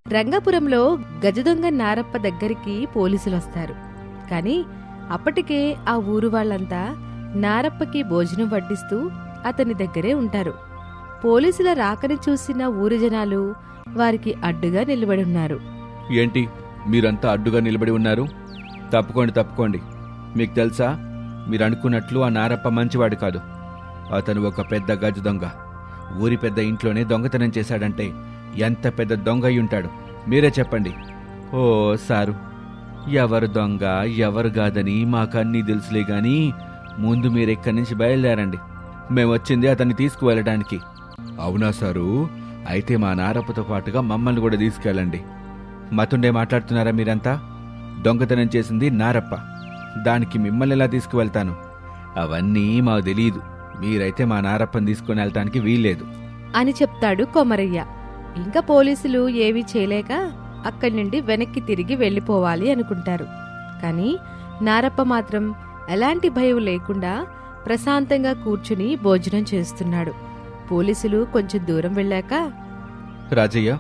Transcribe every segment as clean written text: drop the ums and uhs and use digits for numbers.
రంగపురంలో గజదొంగ నారప్ప దగ్గరికి పోలీసులొస్తారు. కాని అప్పటికే ఆ ఊరు వాళ్ళంతా నారప్పకి భోజనం వడ్డిస్తూ అతని దగ్గరే ఉంటారు. పోలీసుల రాకని చూసిన ఊరి జనాలు వారికి అడ్డుగా నిలబడున్నారు. ఏంటి మీరంతా అడ్డుగా నిలబడి ఉన్నారు? తప్పుకోండి. మీకు తెలుసా, మీరు అనుకున్నట్లు ఆ నారప్ప మంచివాడు కాదు. అతను ఒక పెద్ద గజ దొంగ. ఊరి పెద్ద ఇంట్లోనే దొంగతనం చేశాడంటే ఎంత పెద్ద దొంగ అయి ఉంటాడు మీరే చెప్పండి. ఓ సారు, ఎవరు దొంగ ఎవరు కాదని మాకన్నీ తెలుసులే గాని ముందు మీరెక్కడి నుంచి బయలుదేరండి. మేమొచ్చింది అతన్ని తీసుకువెళ్ళడానికి. అవునా సారు? అయితే మా నారప్పతో పాటుగా మమ్మల్ని కూడా తీసుకెళ్ళండి. మతుండే మాట్లాడుతున్నారా మీరంతా? దొంగతనం చేసింది నారప్ప, దానికి మిమ్మల్ని ఎలా తీసుకువెళ్తాను? అవన్నీ మాకు తెలీదు. మీరైతే మా నారప్పని తీసుకుని వెళ్ళటానికి వీల్లేదు అని చెప్తాడు కొమరయ్య. ఇంకా పోలీసులు ఏవీ చేయలేక అక్కడి నుండి వెనక్కి తిరిగి వెళ్ళిపోవాలి అనుకుంటారు. కాని నారప్ప మాత్రం ఎలాంటి భయం లేకుండా ప్రశాంతంగా కూర్చుని భోజనం చేస్తున్నాడు. పోలీసులు కొంచెం దూరం వెళ్ళాక, రాజయ్య,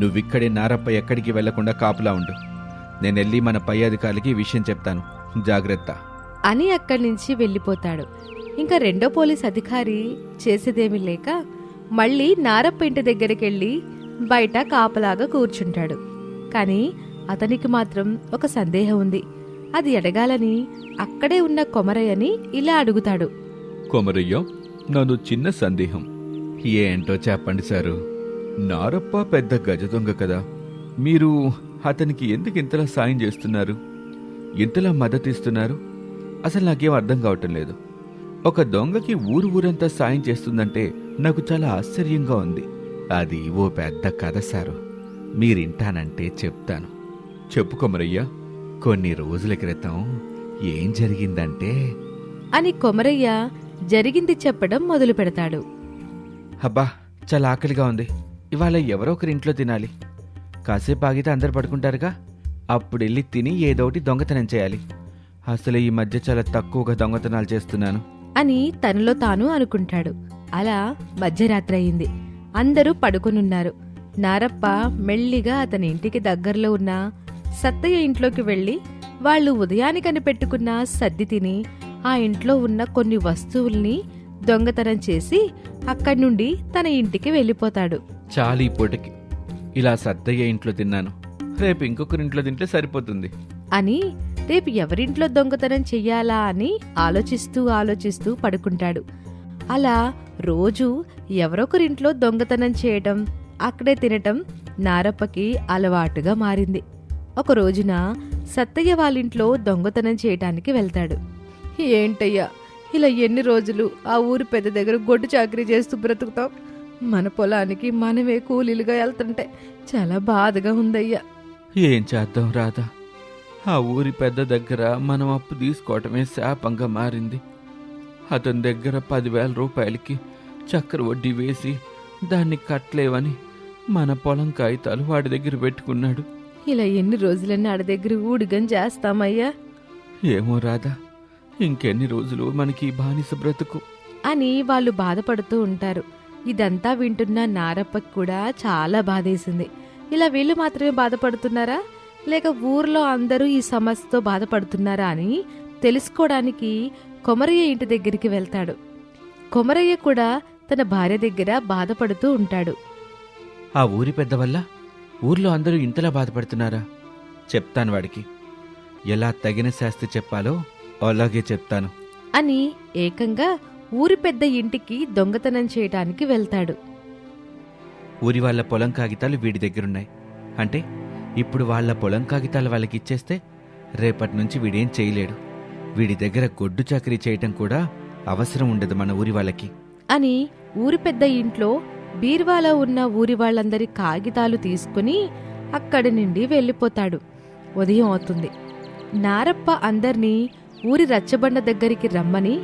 నువ్విక్కడే నారప్ప ఎక్కడికి వెళ్లకుండా కాపులా ఉండు. నేనెళ్ళి మన పై అధికారికి ఈ విషయం చెప్తాను, జాగ్రత్త అని అక్కడి నుంచి వెళ్ళిపోతాడు. ఇంకా రెండో పోలీస్ అధికారి చేసేదేమీ లేక మళ్ళీ నారప్ప ఇంటి దగ్గరికెళ్ళి బయట కాపలాగా కూర్చుంటాడు. కాని అతనికి మాత్రం ఒక సందేహం ఉంది. అది అడగాలని అక్కడే ఉన్న కొమరయ్యని ఇలా అడుగుతాడు. కొమరయ్య, నాదో చిన్న సందేహం. ఏంటో చెప్పండి సారు. నారప్ప పెద్ద గజ దొంగ కదా, మీరు అతనికి ఎందుకు ఇంతలా సాయం చేస్తున్నారు, ఇంతలా మద్దతిస్తున్నారు? అసలు నాకేం అర్థం కావటం లేదు. ఒక దొంగకి ఊరంతా సాయం చేస్తుందంటే నాకు చాలా ఆశ్చర్యంగా ఉంది. అది ఓ పెద్ద కథ సారు, మీరింటానంటే చెప్తాను. చెప్పు కొమరయ్య. కొన్ని రోజుల క్రితం ఏం జరిగిందంటే అని కొమరయ్య జరిగింది చెప్పడం మొదలు పెడతాడు. అబ్బా, చాలా ఆకలిగా ఉంది. ఇవాళ ఎవరో ఒకరింట్లో తినాలి. కాసేపు ఆగితే అందరు పడుకుంటారుగా, అప్పుడెళ్ళి తిని ఏదోటి దొంగతనం చేయాలి. అసలు ఈ మధ్య చాలా తక్కువగా దొంగతనాలు చేస్తున్నాను అని తనలో తాను అనుకుంటాడు. అలా మధ్యరాత్రి అయింది. అందరూ పడుకునున్నారు. నారప్ప మెల్లిగా అతని ఇంటికి దగ్గరలో ఉన్న సత్తయ్య ఇంట్లోకి వెళ్లి వాళ్లు ఉదయానికని పెట్టుకున్న సద్ది తిని ఆ ఇంట్లో ఉన్న కొన్ని వస్తువుల్ని దొంగతనం చేసి అక్కడి నుండి తన ఇంటికి వెళ్ళిపోతాడు. చాలీ పూటకి ఇలా సత్తయ్య ఇంట్లో తిన్నాను, రేపు ఇంకొకరింట్లో తింటే సరిపోతుంది అని రేపు ఎవరింట్లో దొంగతనం చెయ్యాలా అని ఆలోచిస్తూ పడుకుంటాడు. అలా రోజూ ఎవరొకరింట్లో దొంగతనం చేయటం, అక్కడే తినటం నారప్పకి అలవాటుగా మారింది. ఒక రోజున సత్తయ్య వాళ్ళింట్లో దొంగతనం చేయటానికి వెళ్తాడు. ఏంటయ్యా, ఇలా ఎన్ని రోజులు ఆ ఊరి పెద్ద దగ్గర గొడ్డు చాకరీ చేస్తూ బ్రతుకుతాం? మన పొలానికి మనమే కూలీలుగా వెళ్తుంటే చాలా బాధగా ఉందయ్యా. ఏం చేద్దాం రాధా, ఆ ఊరి పెద్ద దగ్గర మనం అప్పు తీసుకోవటమే శాపంగా మారింది. అతని దగ్గర 10,000 రూపాయలకి చక్కెర వడ్డీ వేసి దాన్ని కట్టలేవని మన పొలం కాగితాలు వాడి దగ్గర పెట్టుకున్నాడు. ఇలా ఎన్ని రోజులన్నీ ఆడి దగ్గర ఊడిగం చేస్తామయ్యా? ఏమో రాధా, ఇంకెన్ని రోజులు మనకి బానిస బ్రతుకు అని వాళ్ళు బాధపడుతూ ఉంటారు. ఇదంతా వింటున్న నారప్పకి కూడా చాలా బాధేసింది. ఇలా వీళ్ళు మాత్రమే బాధపడుతున్నారా, లేక ఊర్లో అందరూ ఈ సమస్యతో బాధపడుతున్నారా అని తెలుసుకోవడానికి కొమరయ్య ఇంటి దగ్గరికి వెళ్తాడు. కొమరయ్య కూడా తన భార్య దగ్గర బాధపడుతూ ఉంటాడు. ఆ ఊరి పెద్ద వల్ల ఊర్లో అందరూ ఇంతలా బాధపడుతున్నారా? చెప్తాను వాడికి. ఎలా తగిన శాస్తి చెప్పాలో అలాగే చెప్తాను అని ఏకంగా ఊరి పెద్ద ఇంటికి దొంగతనం చేయటానికి వెళ్తాడు. ఊరి వాళ్ళ పొలం కాగితాలు వీడి దగ్గరున్నాయి అంటే ఇప్పుడు వాళ్ళ పొలం కాగితాలు వాళ్ళకి ఇచ్చేస్తే రేపటి నుంచి వీడేం చేయలేడు. వీడి దగ్గర గొడ్డు చాకరీ చేయటం కూడా అవసరం ఉండదు మన ఊరి వాళ్ళకి అని ఊరి పెద్ద ఇంట్లో బీర్వాలో ఉన్న ఊరి వాళ్ళందరి కాగితాలు తీసుకుని అక్కడి నుండి వెళ్ళిపోతాడు. ఉదయం అవుతుంది. నారప్ప అందర్నీ ఊరి రచ్చబండ దగ్గరికి రమ్మని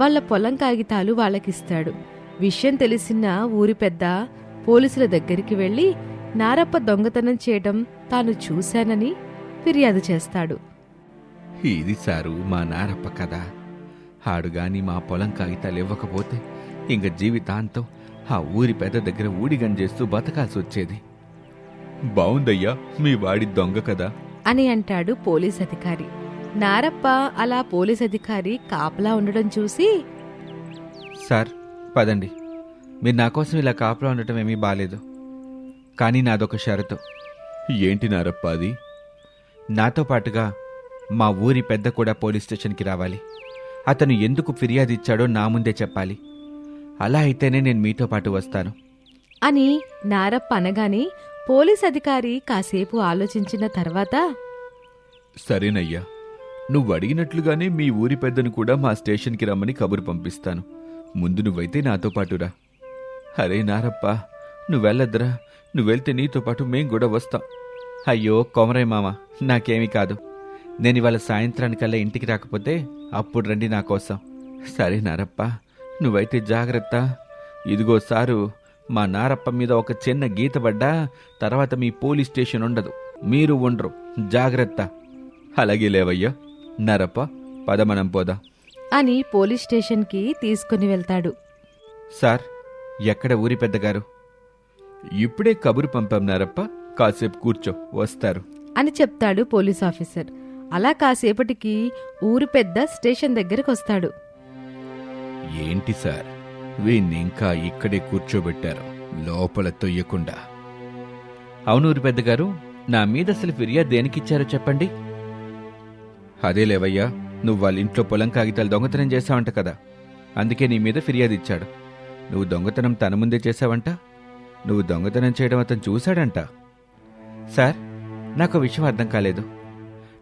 వాళ్ళ పొలం కాగితాలు వాళ్ళకిస్తాడు. విషయం తెలిసిన ఊరి పెద్ద పోలీసుల దగ్గరికి వెళ్లి నారప్ప దొంగతనం చేయటం తాను చూశానని ఫిర్యాదు చేస్తాడు. ఇది సారు మా నారప్ప కదా, ఆడుగాని మా పొలం కాగితాలు ఇవ్వకపోతే ఇంక జీవితాంతం ఆ ఊరి పెద్ద దగ్గర ఊడిగం చేస్తూ బతకాల్సి వచ్చేది. బావుందయ్యా, మీ వాడి దొంగ కదా. అని అంటాడు పోలీస్ అధికారి. నారప్ప అలా పోలీస్ అధికారి కాపలా ఉండడం చూసి, సార్ పదండి, మీరు నా కోసం ఇలా కాపలా ఉండటం ఏమీ బాలేదు. కానీ నాదొక షరతు. ఏంటి నారప్ప అది? నాతో పాటుగా మా ఊరి పెద్ద కూడా పోలీస్ స్టేషన్కి రావాలి. అతను ఎందుకు ఫిర్యాదు ఇచ్చాడో నా ముందే చెప్పాలి. అలా అయితేనే నేను మీతో పాటు వస్తాను అని నారప్ప అనగానే పోలీస్ అధికారి కాసేపు ఆలోచించిన తర్వాత, సరేనయ్యా, నువ్వు అడిగినట్లుగానే మీ ఊరి పెద్దను కూడా మా స్టేషన్కి రమ్మని కబురు పంపిస్తాను. ముందు నువ్వైతే నాతో పాటురా. అరే నారప్ప, నువ్వెళ్ళద్దురా, నువ్వెళ్తే నీతో పాటు మేం కూడా వస్తాం. అయ్యో కొమరయ్య మామ, నాకేమీ కాదు. నేను ఇవాళ సాయంత్రానికల్లా ఇంటికి రాకపోతే అప్పుడు రండి నా కోసం. సరే నారప్ప, నువ్వైతే జాగ్రత్త. ఇదిగో సారు, మా నారప్ప మీద ఒక చిన్న గీత పడ్డా తర్వాత మీ పోలీస్ స్టేషన్ ఉండదు, మీరు ఉండరు, జాగ్రత్త. అలాగే లేవయ్యా. నారప్ప, పద మనం పోదా అని పోలీస్ స్టేషన్కి తీసుకుని వెళ్తాడు. సార్, ఎక్కడ ఊరి పెద్దగారు? ఇప్పుడే కబురు పంపాం నారప్ప, కాసేపు కూర్చో, వస్తారు అని చెప్తాడు పోలీస్ ఆఫీసర్. అలా కాసేపటికి ఊరు పెద్ద స్టేషన్ దగ్గరకు వస్తాడు. ఏంటి సార్, వీణ్ణి ఇంకా ఇక్కడే కూర్చోబెట్టారు, లోపల తొయ్యకుండా? అవును ఊరి పెద్దగారు, నా మీద అసలు ఫిర్యాదు దేనికిచ్చారో చెప్పండి. అదే లేవయ్యా, నువ్వు వాళ్ళ ఇంట్లో పొలం కాగితాలు దొంగతనం చేశావంట కదా, అందుకే నీ మీద ఫిర్యాదు ఇచ్చాడు. నువ్వు దొంగతనం తన ముందే చేశావంట. నువ్వు దొంగతనం చేయడం అతను చూశాడంట. సార్, నాకు విషయం అర్థం కాలేదు.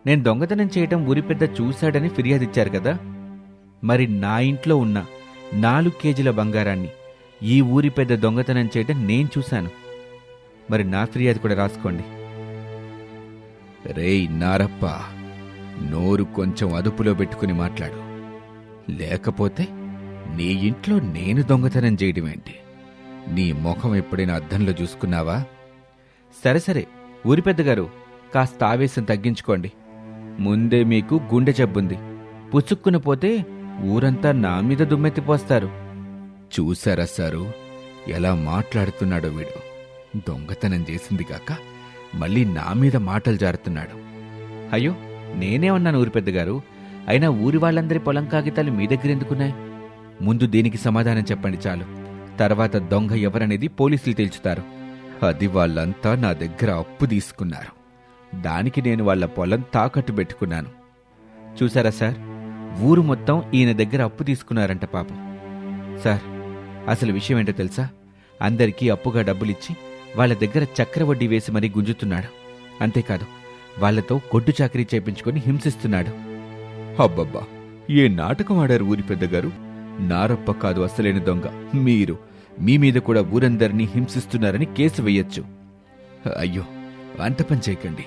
నేను దొంగతనం చేయడం ఊరి పెద్ద చూశాడని ఫిర్యాదు ఇచ్చారు కదా, మరి నా ఇంట్లో ఉన్న 4 కేజీల బంగారాన్ని ఈ ఊరి పెద్ద దొంగతనం చేయడం నేను చూశాను. మరి నా ఫిర్యాదు కూడా రాసుకోండి. రేయ్ నారప్ప, నోరు కొంచెం అదుపులో పెట్టుకుని మాట్లాడు, లేకపోతే నీ ఇంట్లో నేను దొంగతనం చేయడమేంటి? నీ ముఖం ఎప్పుడైనా అద్దంలో చూసుకున్నావా? సరే సరే ఊరి పెద్దగారు, కాస్త ఆవేశం తగ్గించుకోండి. ముందే మీకు గుండె జబ్బుంది, పుచ్చుక్కున పోతే ఊరంతా నా మీద దుమ్మెత్తిపోస్తారు. చూశారా సారు, ఎలా మాట్లాడుతున్నాడో వీడు? దొంగతనం చేసింది కాక మళ్ళీ నా మీద మాటలు జారుతున్నాడు. అయ్యో, నేనే ఉన్నాను ఊరి పెద్దగారు, అయినా ఊరి వాళ్ళందరి పొలం కాగితాలు మీ దగ్గర ఎందుకున్నాయి? ముందు దీనికి సమాధానం చెప్పండి చాలు. తర్వాత దొంగ ఎవరనేది పోలీసులు తేల్చుతారు. అది వాళ్ళంతా నా దగ్గర అప్పు తీసుకున్నారు, దానికి నేను వాళ్ళ పొలం తాకట్టు పెట్టుకున్నాను. చూసారా సార్, ఊరు మొత్తం ఈయన దగ్గర అప్పు తీసుకున్నారంట పాపం. సార్, అసలు విషయం ఏంటో తెలుసా? అందరికీ అప్పుగా డబ్బులిచ్చి వాళ్ళ దగ్గర చక్రవడ్డీ వేసి మరీ గుంజుతున్నాడు. అంతేకాదు, వాళ్లతో కొడ్డు చాకరీ చేపించుకొని హింసిస్తున్నాడు. అబ్బబ్బా, ఏ నాటకం ఆడారు ఊరి పెద్దగారు? నారప్ప కాదు అసలైన దొంగ, మీరు. మీ మీద కూడా ఊరందరినీ హింసిస్తున్నారని కేసు వెయ్యొచ్చు. అయ్యో, అంత పని చేయకండి.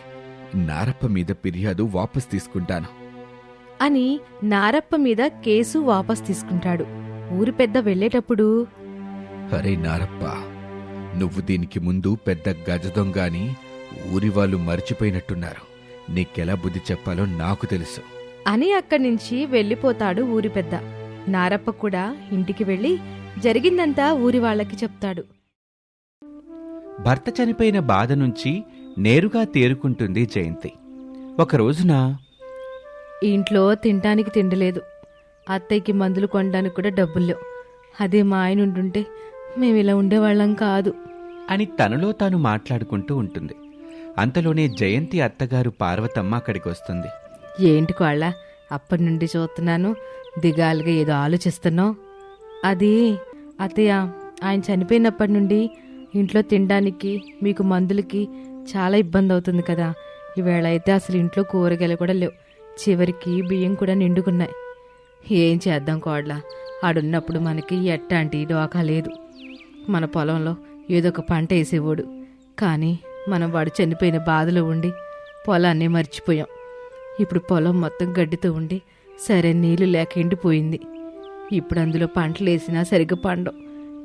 నారప్ప మీద ఫిర్యాదు వాపస్ తీసుకుంటాను అని నారప్ప మీద కేసు వాపస్ తీసుకుంటాడు. ఊరి పెద్ద వెళ్ళేటప్పుడు, అరే నారప్ప, నువ్వు దీనికి ముందు పెద్ద గజ దొంగ అని ఊరి వాళ్ళు మర్చిపోయినట్టున్నారు. నీకెలా బుద్ధి చెప్పాలో నాకు తెలుసు అని అక్కడి నుంచి వెళ్ళిపోతాడు ఊరి పెద్ద. నారప్ప కూడా ఇంటికి వెళ్ళి జరిగిందంతా ఊరి వాళ్ళకి చెప్తాడు. భర్త చనిపోయిన బాధ నుంచి నేరుగా తేరుకుంటుంది జయంతి. ఒక రోజున, ఇంట్లో తినటానికి తిండలేదు, అత్తయ్యకి మందులు కొనడానికి కూడా డబ్బుల్లేవు. అదే మా ఆయన ఉంటుంటే మేమిలా ఉండేవాళ్ళం కాదు అని తనలో తాను మాట్లాడుకుంటూ ఉంటుంది. అంతలోనే జయంతి అత్తగారు పార్వతమ్మ అక్కడికి వస్తుంది. ఏంటి కోళ్ళ, అప్పటి నుండి చూస్తున్నాను, దిగాలుగా ఏదో ఆలోచిస్తున్నావు. అది అత్తయ్య, ఆయన చనిపోయినప్పటి నుండి ఇంట్లో తినడానికి మీకు మందులకి చాలా ఇబ్బంది అవుతుంది కదా. ఈవేళ అయితే అసలు ఇంట్లో కూరగాయలు కూడా లేవు, చివరికి బియ్యం కూడా నిండుకున్నాయి. ఏం చేద్దాం కోళ్ళ, ఆడున్నప్పుడు మనకి ఎట్టాంటి డోకా లేదు. మన పొలంలో ఏదో ఒక పంట వేసేవాడు, కానీ మనం వాడు చనిపోయిన బాధలో ఉండి పొలాన్ని మర్చిపోయాం. ఇప్పుడు పొలం మొత్తం గడ్డితో ఉండి సరే నీళ్లు లేక ఎండిపోయింది. ఇప్పుడు అందులో పంటలు వేసినా సరిగ్గా పండవు.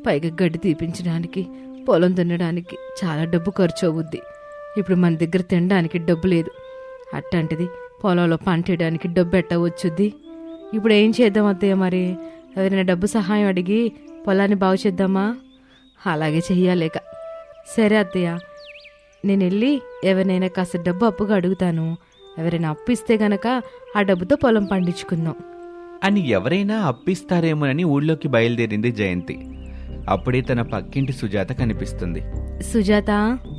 పైగా గడ్డి తీపించడానికి, పొలం దున్నడానికి చాలా డబ్బు ఖర్చు అవుద్ది. ఇప్పుడు మన దగ్గర తినడానికి డబ్బు లేదు, అట్లాంటిది పొలంలో పంట వేయడానికి డబ్బు ఎట్టా వచ్చుద్ది? ఇప్పుడు ఏం చేద్దాం అత్తయ్య? మరి ఎవరైనా డబ్బు సహాయం అడిగి పొలాన్ని బాగు చేద్దామా? అలాగే చెయ్యాలేక. సరే అత్తయ్య, నేను వెళ్ళి ఎవరినైనా కాస్త డబ్బు అప్పుగా అడుగుతాను. ఎవరైనా అప్పు ఇస్తే గనక ఆ డబ్బుతో పొలం పండించుకుందాం అని ఎవరైనా అప్పిస్తారేమోనని ఊళ్ళోకి బయలుదేరింది జయంతి. అప్పుడే తన పక్కింటి సుజాత కనిపిస్తుంది. సుజాత,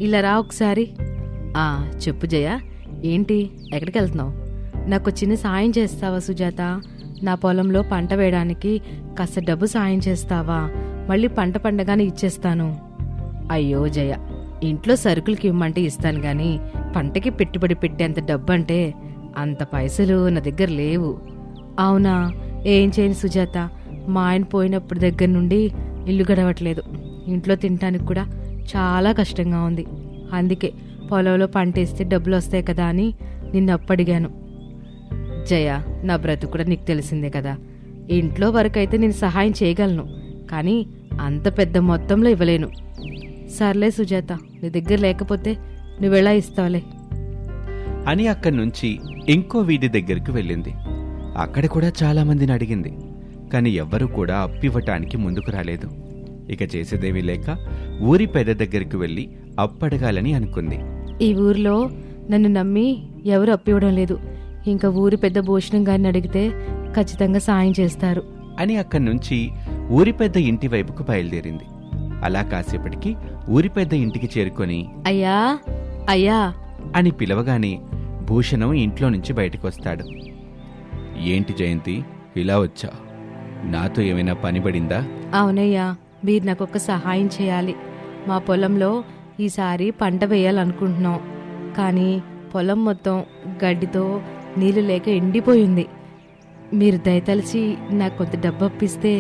ఇలా రా ఒకసారి. చెప్పు జయ, ఏంటి, ఎక్కడికి వెళ్తున్నావు? నాకు చిన్న సాయం చేస్తావా సుజాత? నా పొలంలో పంట వేయడానికి కాస్త డబ్బు సాయం చేస్తావా? మళ్ళీ పంట పండగానే ఇచ్చేస్తాను. అయ్యో జయ, ఇంట్లో సరుకులకి ఇమ్మంటే ఇస్తాను గాని పంటకి పెట్టుబడి పెట్టేంత డబ్బు అంటే అంత పైసలు నా దగ్గర లేవు. అవునా? ఏం చేయను సుజాత, మా ఆయన పోయినప్పుడు దగ్గర నుండి ఇల్లు గడవట్లేదు. ఇంట్లో తినటానికి కూడా చాలా కష్టంగా ఉంది. అందుకే పొలంలో పంట వేస్తే డబ్బులు వస్తాయి కదా అని నిన్ను అప్పడిగాను. జయ, నా బ్రతుకు కూడా నీకు తెలిసిందే కదా. ఇంట్లో వరకైతే నేను సహాయం చేయగలను, కానీ అంత పెద్ద మొత్తంలో ఇవ్వలేను. సర్లే సుజాత, నీ దగ్గర లేకపోతే నువ్వెలా ఇస్తావులే అని అక్కడి నుంచి ఇంకో వీధి దగ్గరికి వెళ్ళింది. అక్కడ కూడా చాలా మందిని అడిగింది, కానీ ఎవ్వరూ కూడా అప్పివ్వటానికి ముందుకు రాలేదు. ఇక చేసేదేమీ లేక ఊరి పెద్ద దగ్గరికి వెళ్ళి అప్పడగాలని అనుకుంది. ఈ ఊరిలో నన్ను నమ్మి ఎవరు అప్పివ్వడం లేదు. ఇంకా ఊరి పెద్ద భూషణం గారిని అడిగితే ఖచ్చితంగా సాయం చేస్తారు అని అక్కడి నుంచి ఊరి పెద్ద ఇంటి వైపుకు బయలుదేరింది. అలా కాసేపటికి ఊరి పెద్ద ఇంటికి చేరుకొని అయ్యా అయ్యా అని పిలవగానే భూషణం ఇంట్లో నుంచి బయటకొస్తాడు. ఏంటి జయంతి, ఇలా వచ్చా? నాతో ఏమైనా పని పడిందా? అవునయ్యా, మీరు నాకొక సహాయం చేయాలి. మా పొలంలో ఈసారి పంట వేయాలనుకుంటున్నాం, కానీ పొలం మొత్తం గడ్డితో నీళ్లు లేక ఎండిపోయింది. మీరు దయతలిచి నాకు కొంత డబ్బు అప్పిస్తే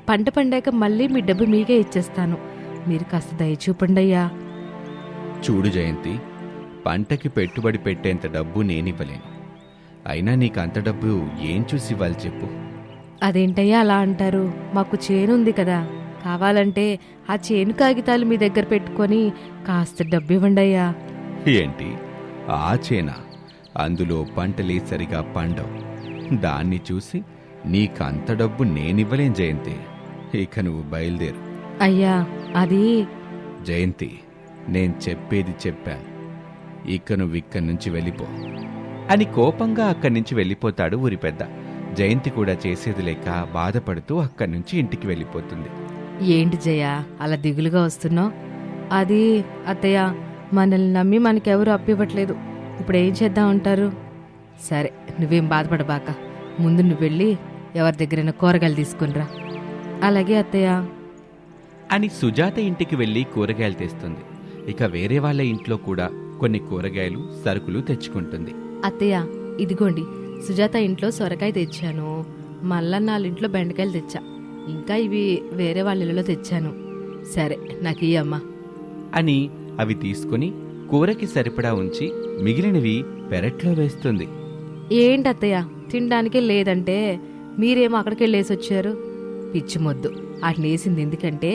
పంట పండాక మళ్ళీ మీ డబ్బు మీకే ఇచ్చేస్తాను. మీరు కాస్త దయ చూపండి అయ్యా. చూడు జయంతి, పంటకి పెట్టుబడి పెట్టేంత డబ్బు నేనివ్వలేను. అయినా నీకు అంత డబ్బు ఏం చూసి ఇవ్వాలి చెప్పు? అదేంటయ్యా అలా అంటారు? మాకు చేనుంది కదా, కావాలంటే ఆ చేను కాగితాలు మీ దగ్గర పెట్టుకొని కాస్త డబ్బు ఇవ్వండి అయ్యా. ఏంటి, ఆ చేనా? అందులో పంటలే సరిగా పండవు. దాన్ని చూసి నీకంత డబ్బు నేనివ్వలేం జయంతి. ఇక నువ్వు బయలుదేరు. అయ్యా అది జయంతి, నేను చెప్పేది చెప్పాను. ఇక నువ్వు ఇక్కడి నుంచి వెళ్ళిపో అని కోపంగా అక్కడి నుంచి వెళ్ళిపోతాడు ఊరి పెద్ద. జయంతి కూడా చేసేది లేక బాధపడుతూ అక్కడి నుంచి ఇంటికి వెళ్ళిపోతుంది. ఏంటి జయ, అలా దిగులుగా వస్తున్నావు? అది అత్తయ్య, మనల్ని నమ్మి మనకెవరు అప్పివ్వట్లేదు. ఇప్పుడు ఏం చేద్దాం అంటారు? సరే, నువ్వేం బాధపడబాక. ముందు నువ్వు వెళ్ళి ఎవరి దగ్గరైనా కూరగాయలు తీసుకునిరా. అలాగే అత్తయ్య అని సుజాత ఇంటికి వెళ్ళి కూరగాయలు తెస్తుంది. ఇక వేరే వాళ్ళ ఇంట్లో కూడా కొన్ని కూరగాయలు సరుకులు తెచ్చుకుంటుంది. అత్తయ్య, ఇదిగోండి, సుజాత ఇంట్లో సొరకాయ తెచ్చాను, మల్లన్న వాళ్ళ ఇంట్లో బెండకాయలు తెచ్చా, ఇంకా ఇవి వేరే వాళ్ళ ఇళ్ళలో తెచ్చాను. సరే, నాకు ఇయ్యమ్మా అని అవి తీసుకుని కూరకి సరిపడా ఉంచి మిగిలినవి పెరట్లో వేస్తుంది. ఏంటి అత్తయ్య, తినడానికే లేదంటే మీరేమో అక్కడికి వెళ్ళేసి వచ్చారు? పిచ్చి మొద్దు, వాటిని వేసింది ఎందుకంటే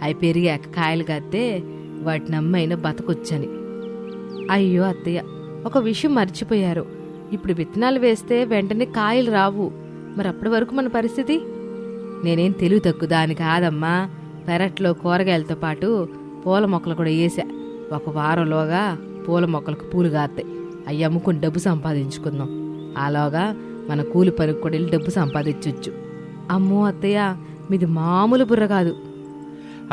అవి పెరిగాక కాయలు కాస్తే వాటిని అమ్మైనా బతకొచ్చని. అయ్యో అత్తయ్య, ఒక విషయం మర్చిపోయారు. ఇప్పుడు విత్తనాలు వేస్తే వెంటనే కాయలు రావు. మరి అప్పటి వరకు మన పరిస్థితి? నేనేం తెలివి తక్కువ దాని కాదమ్మా. పెరట్లో కూరగాయలతో పాటు పూల మొక్కలు కూడా వేసా. ఒక వారంలోగా పూల మొక్కలకు పూలు కాస్తాయి. అవి అమ్ముకుని డబ్బు సంపాదించుకుందాం. అలాగా మన కూలి పనికి కూడా వెళ్ళి డబ్బు సంపాదించవచ్చు. అమ్మో అత్తయ్య, మీది మామూలు బుర్ర కాదు.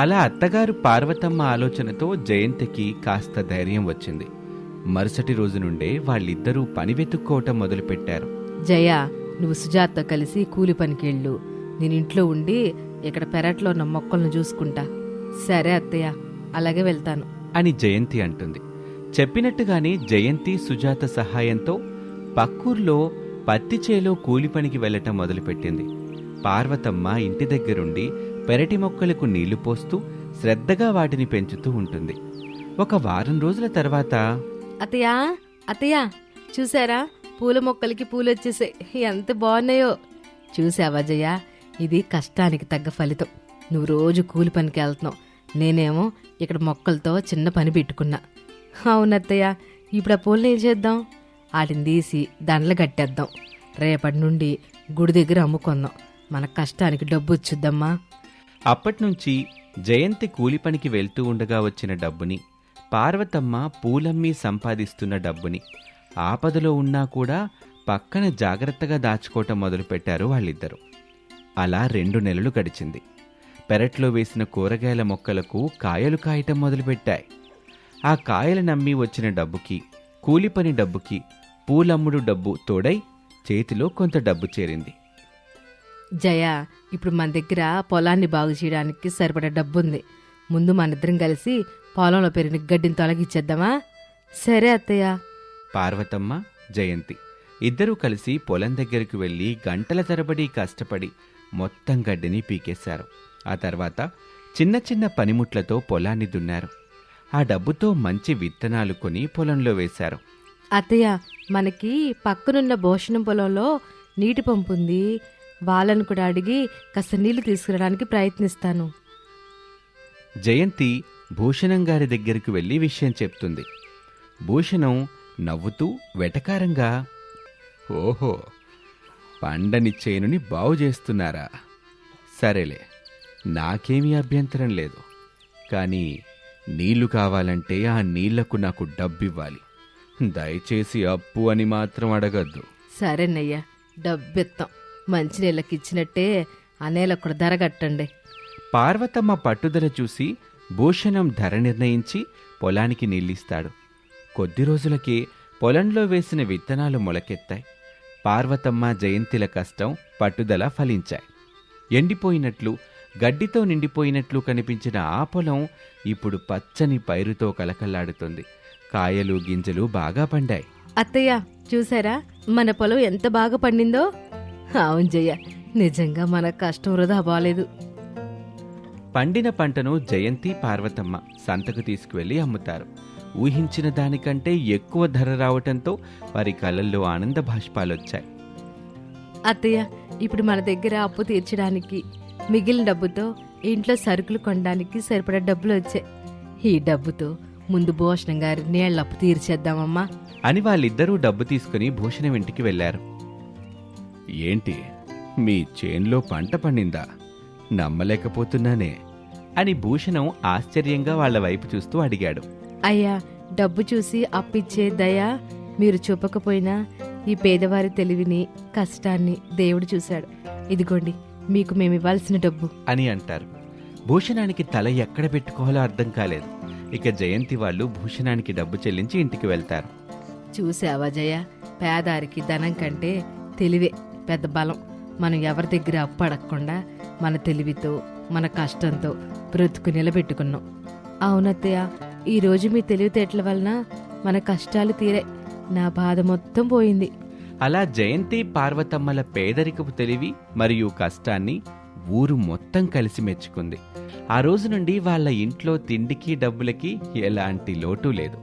అలా అత్తగారు పార్వతమ్మ ఆలోచనతో జయంతికి కాస్త ధైర్యం వచ్చింది. మరుసటి రోజు నుండే వాళ్ళిద్దరూ పని వెతుక్కోవటం మొదలుపెట్టారు. జయ, నువ్వు సుజాతతో కలిసి కూలి పనికి వెళ్ళు. నేను ఇంట్లో ఉండి ఇక్కడ పెరట్లో ఉన్న మొక్కలను చూసుకుంటా. సరే అత్తయ్య, అలాగే వెళ్తాను అని జయంతి అంటుంది. చెప్పినట్టుగానే జయంతి సుజాత సహాయంతో పక్కూర్లో పత్తి చేలో కూలి పనికి వెళ్లటం మొదలుపెట్టింది. పార్వతమ్మ ఇంటి దగ్గరుండి పెరటి మొక్కలకు నీళ్లు పోస్తూ శ్రద్ధగా వాటిని పెంచుతూ ఉంటుంది. ఒక వారం రోజుల తర్వాత, అత్తయ్య అత్తయ్య, చూసారా, పూల మొక్కలకి పూలు వచ్చేసాయి. ఎంత బాగున్నాయో. చూసావా జయ, ఇది కష్టానికి తగ్గ ఫలితం. నువ్వు రోజు కూలి పనికి వెళ్తున్నావు, నేనేమో ఇక్కడ మొక్కలతో చిన్న పని పెట్టుకున్నా. అవునత్తయ్య, ఇప్పుడు ఆ పూలను ఏం చేద్దాం? వాటిని తీసి దండలు కట్టేద్దాం. రేపటి నుండి గుడి దగ్గర అమ్ముకుందాం. మన కష్టానికి డబ్బు వచ్చుద్దమ్మా. అప్పట్నుంచి జయంతి కూలి పనికి వెళ్తూ ఉండగా వచ్చిన డబ్బుని పార్వతమ్మ పూలమ్మి సంపాదిస్తున్న డబ్బుని ఆపదలో ఉన్నా కూడా పక్కన జాగ్రత్తగా దాచుకోవటం మొదలుపెట్టారు వాళ్ళిద్దరూ. అలా 2 నెలలు గడిచింది. పెరట్లో వేసిన కూరగాయల మొక్కలకు కాయలు కాయటం మొదలుపెట్టాయి. ఆ కాయలు నమ్మి వచ్చిన డబ్బుకి, కూలిపని డబ్బుకి, పూలమ్ముడు డబ్బు తోడై చేతిలో కొంత డబ్బు చేరింది. జయ, ఇప్పుడు మన దగ్గర పొలాన్ని బాగు చేయడానికి సరిపడా డబ్బుంది. ముందు మనిద్దరం కలిసి పొలంలో పెరిగిన గడ్డిని తొలగిచ్చేద్దామా? సరే అత్తయ్య. పార్వతమ్మ, జయంతి ఇద్దరూ కలిసి పొలం దగ్గరికి వెళ్ళి గంటల తరబడి కష్టపడి మొత్తం గడ్డిని పీకేశారు. ఆ తర్వాత చిన్న చిన్న పనిముట్లతో పొలాన్ని దున్నారు. ఆ డబ్బుతో మంచి విత్తనాలు కొని పొలంలో వేశారు. అత్తయ్య, మనకి పక్కనున్న భోషణం పొలంలో నీటి పంపు ఉంది. వాళ్ళను కూడా అడిగి కాస్త నీళ్లు తీసుకురావడానికి ప్రయత్నిస్తాను. జయంతి భూషణం గారి దగ్గరికి వెళ్ళి విషయం చెప్తుంది. భూషణం నవ్వుతూ వెటకారంగా, ఓహో, పండని చేనుని బాగు చేస్తున్నారా? సరేలే, నాకేమీ అభ్యంతరం లేదు. కానీ నీళ్లు కావాలంటే ఆ నీళ్లకు నాకు డబ్బివ్వాలి. దయచేసి అప్పు అని మాత్రం అడగద్దు. సరేనయ్యా, డబ్బిత్తాం. మంచినీళ్ళకి ఇచ్చినట్టే ఆ నేలకు కూడా ధర కట్టండి. పార్వతమ్మ పట్టుదల చూసి భూషణం ధర నిర్ణయించి పొలానికి నీళ్ళిస్తాడు. కొద్ది రోజులకే పొలంలో వేసిన విత్తనాలు మొలకెత్తాయి. పార్వతమ్మ, జయంతిల కష్టం, పట్టుదల ఫలించాయి. ఎండిపోయినట్లు, గడ్డితో నిండిపోయినట్లు కనిపించిన ఆ పొలం ఇప్పుడు పచ్చని పైరుతో కలకల్లాడుతుంది. కాయలు, గింజలు బాగా పండాయి. అత్తయ్య, చూసారా మన పొలం ఎంత బాగా పండిందో? అవును జయ, నిజంగా మన కష్టం వృధా బాలేదు. పండిన పంటను జయంతి, పార్వతమ్మ సంతకు తీసుకువెళ్లి అమ్ముతారు. ఊహించిన దానికంటే ఎక్కువ ధర రావటంతో వారి కళ్ళల్లో ఆనంద బాష్పాలొచ్చాయి. అత్తయ్య, ఇప్పుడు మన దగ్గర అప్పు తీర్చడానికి మిగిలిన డబ్బుతో ఇంట్లో సరుకులు కొనడానికి సరిపడా డబ్బులు వచ్చాయి. ఈ డబ్బుతో ముందు భూషణం గారి నీళ్ళ అప్పు తీర్చేద్దామమ్మా అని వాళ్ళిద్దరూ డబ్బు తీసుకుని భూషణం ఇంటికి వెళ్లారు. ఏంటి, మీ చేన్లో పంట పండిందా? నమ్మలేకపోతున్నానే అని భూషణం ఆశ్చర్యంగా వాళ్ల వైపు చూస్తూ అడిగాడు. అయ్యా, డబ్బు చూసి అప్పిచ్చే దయ మీరు చూపకపోయినా ఈ పేదవారి తెలివిని, కష్టాన్ని దేవుడు చూశాడు. ఇదిగోండి మీకు మేమివ్వాల్సిన డబ్బు అని అంటారు. భూషణానికి తల ఎక్కడ పెట్టుకోవాలో అర్థం కాలేదు. ఇక జయంతి వాళ్ళు భూషణానికి డబ్బు చెల్లించి ఇంటికి వెళ్తారు. చూసావా జయ, పేదారికి ధనం కంటే తెలివే పెద్ద బలం. మనం ఎవరి దగ్గర అప్పు అడగకుండా మన తెలివితో, మన కష్టంతో బ్రతుకు నిలబెట్టుకున్నాం. అవునత్తయ్య, ఈరోజు మీ తెలివితేటల వలన మన కష్టాలు తీరాయి. నా బాధ మొత్తం పోయింది. అలా జయంతి, పార్వతమ్మల పేదరికపు తెలివి మరియు కష్టాన్ని ఊరు మొత్తం కలిసి మెచ్చుకుంది. ఆ రోజు నుండి వాళ్ళ ఇంట్లో తిండికి, డబ్బులకి ఎలాంటి లోటు లేదు.